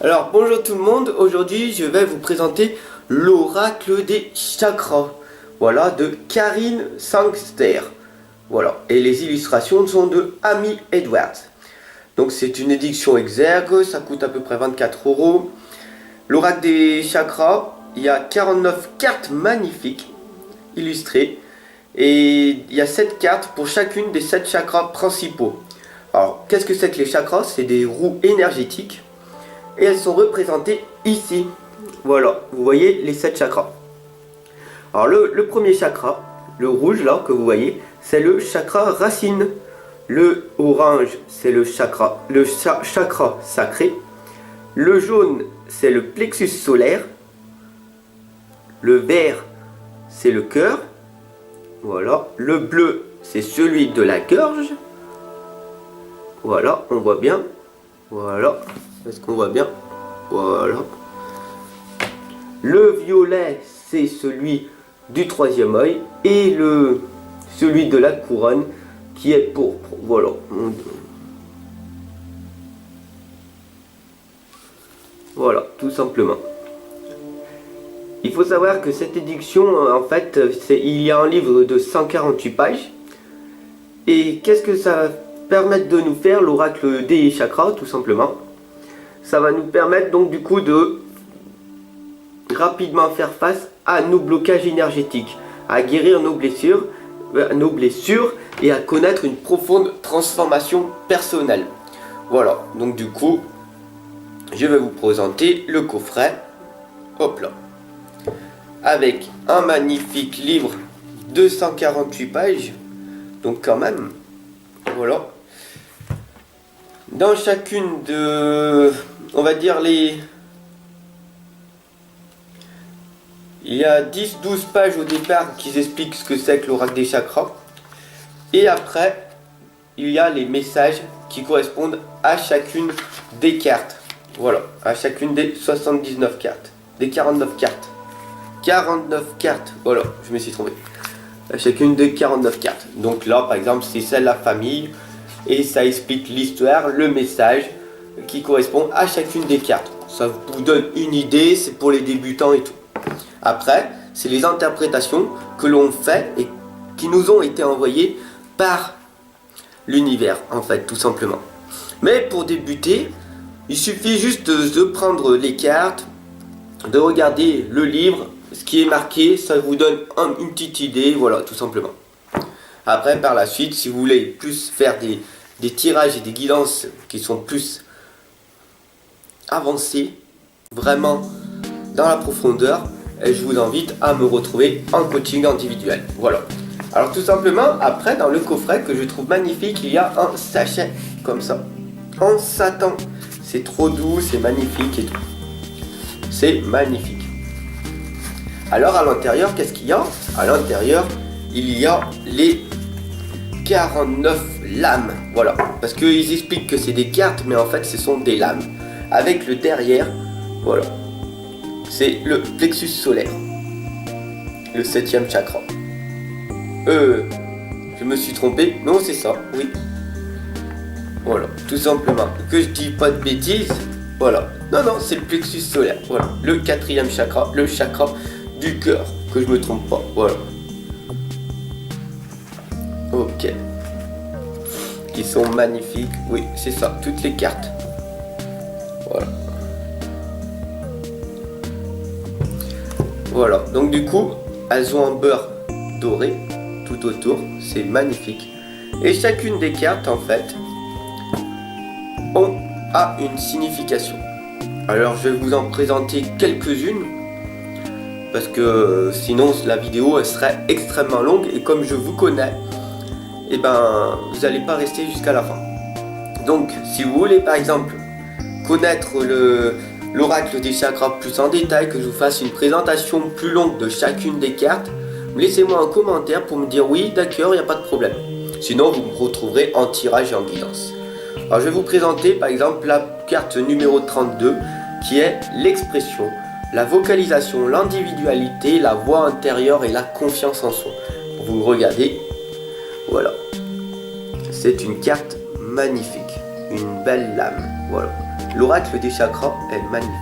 Alors bonjour tout le monde, aujourd'hui je vais vous présenter l'oracle des chakras, voilà, de Karine Sangster, voilà, et les illustrations sont de Amy Edwards. Donc c'est une édition exergue, ça coûte à peu près 24 €. L'oracle des chakras, il y a 49 cartes magnifiques, illustrées, et il y a 7 cartes pour chacune des 7 chakras principaux. Alors qu'est-ce que c'est que les chakras? C'est des roues énergétiques. Et elles sont représentées ici. Voilà, vous voyez les 7 chakras. Alors le premier chakra, le rouge là que vous voyez, c'est le chakra racine. Le orange, c'est le chakra sacré. Le jaune, c'est le plexus solaire. Le vert, c'est le cœur. Voilà, le bleu, c'est celui de la gorge. Voilà, on voit bien. Voilà. Est-ce qu'on voit bien? Voilà. Le violet, c'est celui du troisième œil. Et celui de la couronne qui est pourpre. Voilà. Voilà, tout simplement. Il faut savoir que cette édition, en fait, il y a un livre de 148 pages. Et qu'est-ce que ça va permettre de nous faire, l'oracle des chakras, tout simplement? Ça va nous permettre donc du coup de rapidement faire face à nos blocages énergétiques, à guérir nos blessures et à connaître une profonde transformation personnelle. Voilà, donc du coup, je vais vous présenter le coffret, hop là, avec un magnifique livre de 148 pages, donc quand même, voilà. Dans chacune de, on va dire il y a 10-12 pages au départ qui expliquent ce que c'est que l'oracle des chakras. Et après, il y a les messages qui correspondent à chacune des cartes. Voilà, à chacune des 79 cartes, des 49 cartes. 49 cartes, voilà, je me suis trompé. À chacune des 49 cartes. Donc là, par exemple, c'est celle de la famille. Et ça explique l'histoire, le message qui correspond à chacune des cartes. Ça vous donne une idée, c'est pour les débutants et tout. Après, c'est les interprétations que l'on fait et qui nous ont été envoyées par l'univers, en fait, tout simplement. Mais pour débuter, il suffit juste de prendre les cartes, de regarder le livre, ce qui est marqué, ça vous donne une petite idée, voilà, tout simplement. Après, par la suite, si vous voulez plus faire des tirages et des guidances qui sont plus avancés, vraiment dans la profondeur, et je vous invite à me retrouver en coaching individuel. Voilà. Alors tout simplement, après, dans le coffret que je trouve magnifique, il y a un sachet comme ça, en satin. C'est trop doux, c'est magnifique et tout. C'est magnifique. Alors à l'intérieur, qu'est-ce qu'il y a? À l'intérieur, il y a les 49 lames, voilà, parce qu'ils expliquent que c'est des cartes, mais en fait ce sont des lames, avec le derrière, voilà, c'est le plexus solaire, le 7e chakra. Je me suis trompé, non c'est ça, oui, voilà, tout simplement, que je dis pas de bêtises, voilà, non, c'est le plexus solaire, voilà, le 4e chakra, le chakra du cœur, que je me trompe pas, voilà. Ok. Qui sont magnifiques. Oui, c'est ça. Toutes les cartes. Voilà. Voilà. Donc du coup, elles ont un beurre doré tout autour. C'est magnifique. Et chacune des cartes, en fait, a une signification. Alors, je vais vous en présenter quelques-unes. Parce que sinon, la vidéo, elle serait extrêmement longue. Et comme je vous connais, et ben vous n'allez pas rester jusqu'à la fin. Donc si vous voulez par exemple connaître l'oracle des chakras plus en détail, que je vous fasse une présentation plus longue de chacune des cartes, laissez-moi un commentaire pour me dire oui, d'accord, il n'y a pas de problème. Sinon vous me retrouverez en tirage et en guidance. Alors je vais vous présenter par exemple la carte numéro 32 qui est l'expression, la vocalisation, l'individualité, la voix intérieure et la confiance en soi. Vous regardez. Voilà, c'est une carte magnifique, une belle lame, voilà, l'oracle des chakras est magnifique.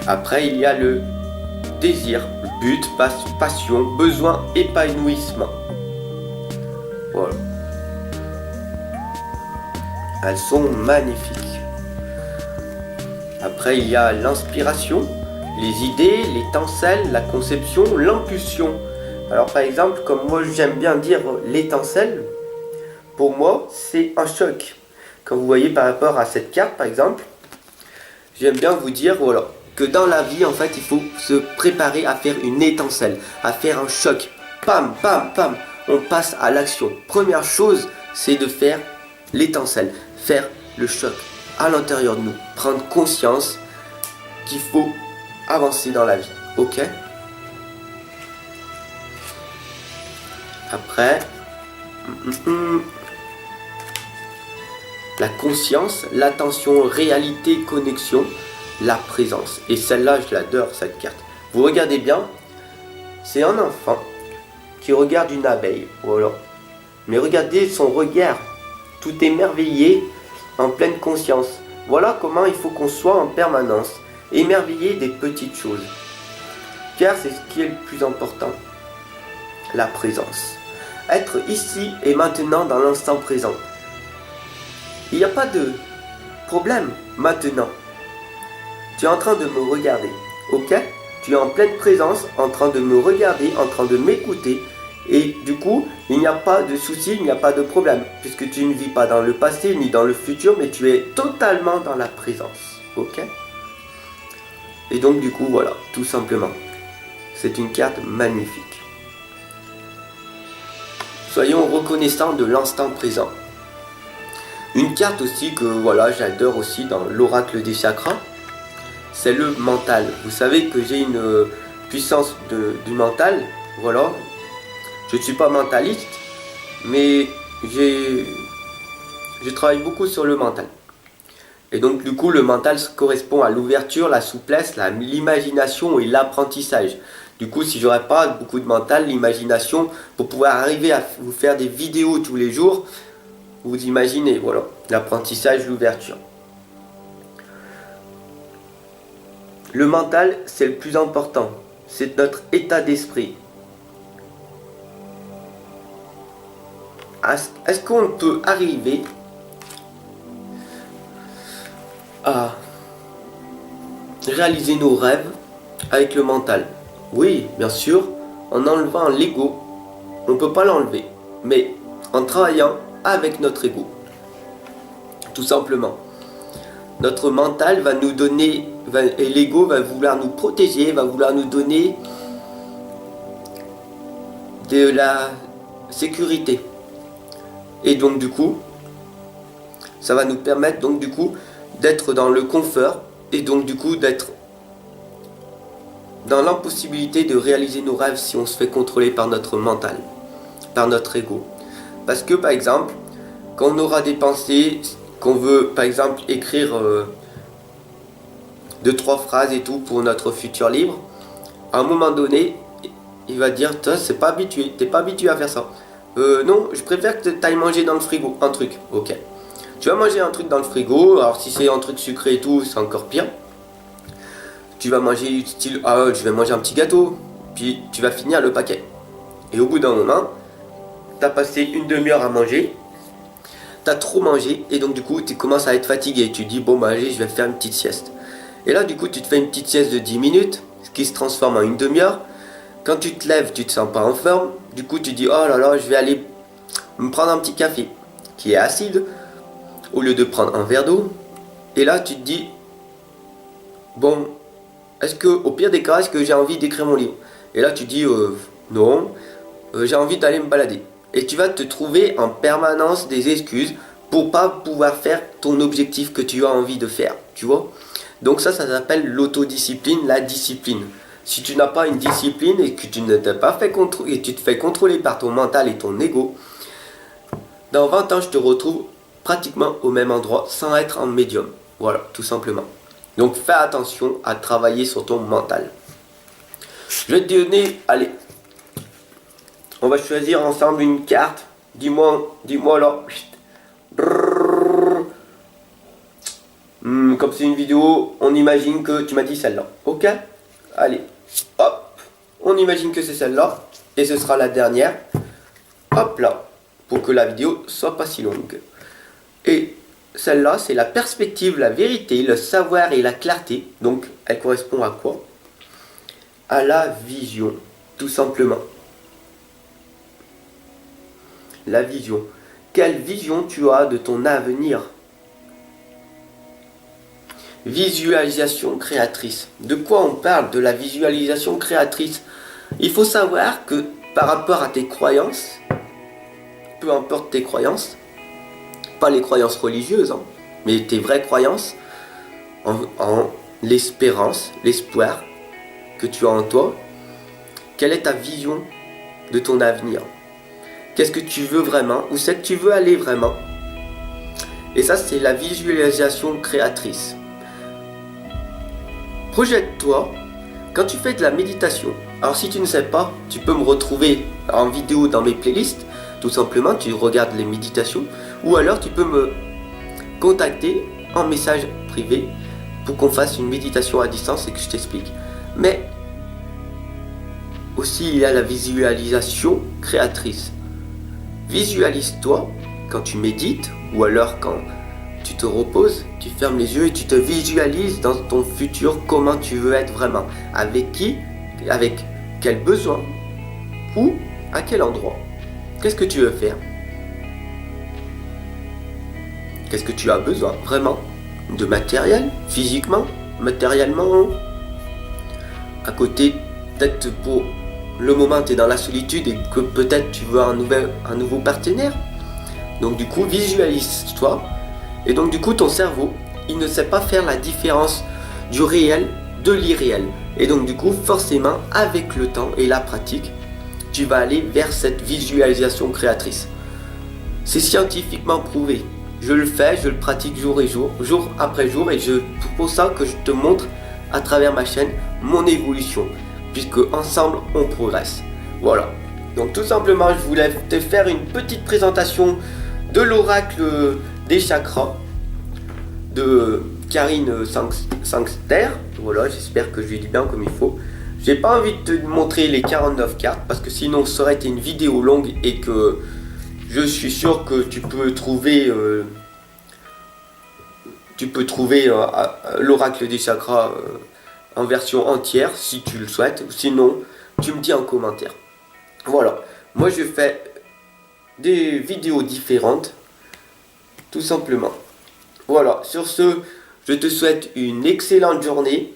Après, il y a le désir, but, passion, besoin, épanouissement. Voilà. Elles sont magnifiques. Après, il y a l'inspiration, les idées, l'étincelle, la conception, l'impulsion. Alors par exemple, comme moi j'aime bien dire l'étincelle, pour moi c'est un choc. Quand vous voyez par rapport à cette carte par exemple, j'aime bien vous dire voilà, que dans la vie en fait il faut se préparer à faire une étincelle, à faire un choc. Pam, pam, pam, on passe à l'action. Première chose, c'est de faire l'étincelle, faire le choc à l'intérieur de nous, prendre conscience qu'il faut avancer dans la vie, ok? Après, la conscience, l'attention, réalité, connexion, la présence. Et celle-là, je l'adore, cette carte. Vous regardez bien, c'est un enfant qui regarde une abeille, voilà. Mais regardez son regard, tout émerveillé, en pleine conscience. Voilà comment il faut qu'on soit en permanence, émerveillé des petites choses. Car c'est ce qui est le plus important, la présence. Être ici et maintenant dans l'instant présent. Il n'y a pas de problème maintenant. Tu es en train de me regarder, ok? Tu es en pleine présence, en train de me regarder, en train de m'écouter. Et du coup, il n'y a pas de souci, il n'y a pas de problème. Puisque tu ne vis pas dans le passé ni dans le futur, mais tu es totalement dans la présence, ok? Et donc du coup, voilà, tout simplement. C'est une carte magnifique. Soyons reconnaissants de l'instant présent. Une carte aussi que voilà, j'adore aussi dans l'oracle des chakras, c'est le mental. Vous savez que j'ai une puissance du mental, voilà. Je ne suis pas mentaliste, mais je travaille beaucoup sur le mental. Et donc du coup, le mental correspond à l'ouverture, la souplesse, l'imagination et l'apprentissage. Du coup, si j'aurais pas beaucoup de mental, l'imagination, pour pouvoir arriver à vous faire des vidéos tous les jours, vous imaginez, voilà, l'apprentissage, l'ouverture. Le mental, c'est le plus important. C'est notre état d'esprit. Est-ce qu'on peut arriver à réaliser nos rêves avec le mental? Oui, bien sûr, en enlevant l'ego, on ne peut pas l'enlever, mais en travaillant avec notre ego. Tout simplement. Notre mental va nous donner, et l'ego va vouloir nous protéger, va vouloir nous donner de la sécurité. Et donc du coup, ça va nous permettre donc du coup d'être dans le confort et donc du coup d'être dans l'impossibilité de réaliser nos rêves si on se fait contrôler par notre mental, par notre ego. Parce que par exemple, quand on aura des pensées, qu'on veut par exemple écrire 2-3 phrases et tout pour notre futur livre, à un moment donné, il va dire, toi c'est pas habitué, t'es pas habitué à faire ça. Non, je préfère que tu ailles manger dans le frigo un truc, ok. Tu vas manger un truc dans le frigo, alors si c'est un truc sucré et tout, c'est encore pire. Tu vas manger style, ah je vais manger un petit gâteau, puis tu vas finir le paquet. Et au bout d'un moment, tu as passé une demi-heure à manger, tu as trop mangé, et donc du coup tu commences à être fatigué. Tu dis, bon bah allez, je vais faire une petite sieste. Et là du coup tu te fais une petite sieste de 10 minutes, ce qui se transforme en une demi-heure. Quand tu te lèves, tu te sens pas en forme, du coup tu dis, oh là là, je vais aller me prendre un petit café, qui est acide, au lieu de prendre un verre d'eau. Et là tu te dis, bon, est-ce que, au pire des cas, est-ce que j'ai envie d'écrire mon livre? Et là tu dis, non, j'ai envie d'aller me balader. Et tu vas te trouver en permanence des excuses pour pas pouvoir faire ton objectif que tu as envie de faire, tu vois. Donc ça s'appelle l'autodiscipline, la discipline. Si tu n'as pas une discipline et que tu ne t'es pas fait contrôler, et tu te fais contrôler par ton mental et ton ego, dans 20 ans je te retrouve pratiquement au même endroit sans être en médium. Voilà, tout simplement. Donc fais attention à travailler sur ton mental. Je vais te donner, allez, on va choisir ensemble une carte. Dis-moi là. Comme c'est une vidéo, on imagine que tu m'as dit celle-là. Ok? Allez, hop, on imagine que c'est celle-là. Et ce sera la dernière. Hop là, pour que la vidéo soit pas si longue. Et celle-là, c'est la perspective, la vérité, le savoir et la clarté. Donc, elle correspond à quoi? À la vision, tout simplement. La vision. Quelle vision tu as de ton avenir? Visualisation créatrice. De quoi on parle de la visualisation créatrice? Il faut savoir que par rapport à tes croyances, peu importe tes croyances, pas les croyances religieuses, hein, mais tes vraies croyances, en l'espérance, l'espoir que tu as en toi, quelle est ta vision de ton avenir? Qu'est-ce que tu veux vraiment? Où c'est que tu veux aller vraiment? Et ça, c'est la visualisation créatrice. Projette-toi quand tu fais de la méditation. Alors si tu ne sais pas, tu peux me retrouver en vidéo dans mes playlists. Tout simplement, tu regardes les méditations. Ou alors tu peux me contacter en message privé pour qu'on fasse une méditation à distance et que je t'explique. Mais aussi il y a la visualisation créatrice. Visualise-toi quand tu médites ou alors quand tu te reposes, tu fermes les yeux et tu te visualises dans ton futur comment tu veux être vraiment. Avec qui, avec quel besoin, où, à quel endroit. Qu'est-ce que tu veux faire? Qu'est-ce que tu as besoin vraiment? De matériel, physiquement, matériellement. À côté, peut-être pour le moment tu es dans la solitude et que peut-être tu veux un nouveau partenaire. Donc du coup, visualise-toi. Et donc du coup, ton cerveau, il ne sait pas faire la différence du réel de l'irréel. Et donc du coup, forcément, avec le temps et la pratique, tu vas aller vers cette visualisation créatrice. C'est scientifiquement prouvé. Je le fais, je le pratique jour après jour, et c'est pour ça que je te montre à travers ma chaîne mon évolution, puisque ensemble on progresse. Voilà. Donc tout simplement, je voulais te faire une petite présentation de l'oracle des chakras de Karine Sangster. Voilà, j'espère que je l'ai dit bien comme il faut. J'ai pas envie de te montrer les 49 cartes parce que sinon ça aurait été une vidéo longue et que je suis sûr que tu peux trouver l'oracle des chakras en version entière si tu le souhaites. Sinon, tu me dis en commentaire. Voilà, moi je fais des vidéos différentes, tout simplement. Voilà, sur ce, je te souhaite une excellente journée.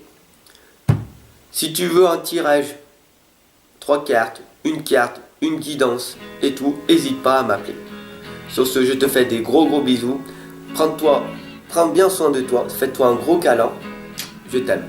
Si tu veux un tirage, 3 cartes, une guidance et tout, n'hésite pas à m'appeler. Sur ce, je te fais des gros bisous. Prends bien soin de toi, fais-toi un gros câlin. Je t'aime.